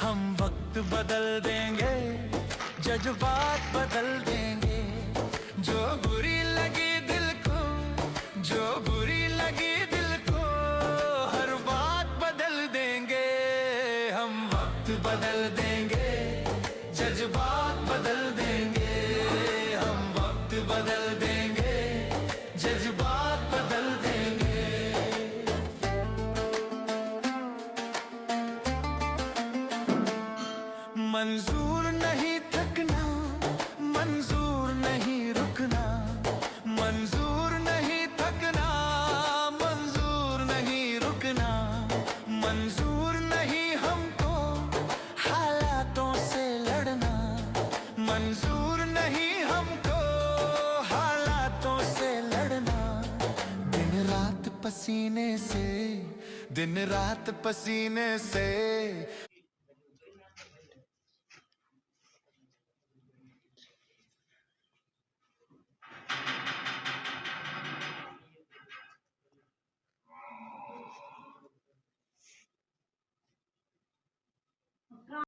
हम वक्त बदल देंगे, जज्बात बदल देंगे। जो बुरी लगी दिल को, जो बुरी लगी दिल को, हर बात बदल देंगे। हम वक्त बदल देंगे, जज्बात बदल देंगे। हम वक्त बदल देंगे, जज्बात बदल देंगे। मंजूर नहीं थकना, मंजूर नहीं रुकना, मंजूर नहीं थकना, मंजूर नहीं रुकना, मंजूर नहीं हमको हालातों से लड़ना, मंजूर नहीं हमको हालातों से लड़ना। दिन रात पसीने से, दिन रात पसीने से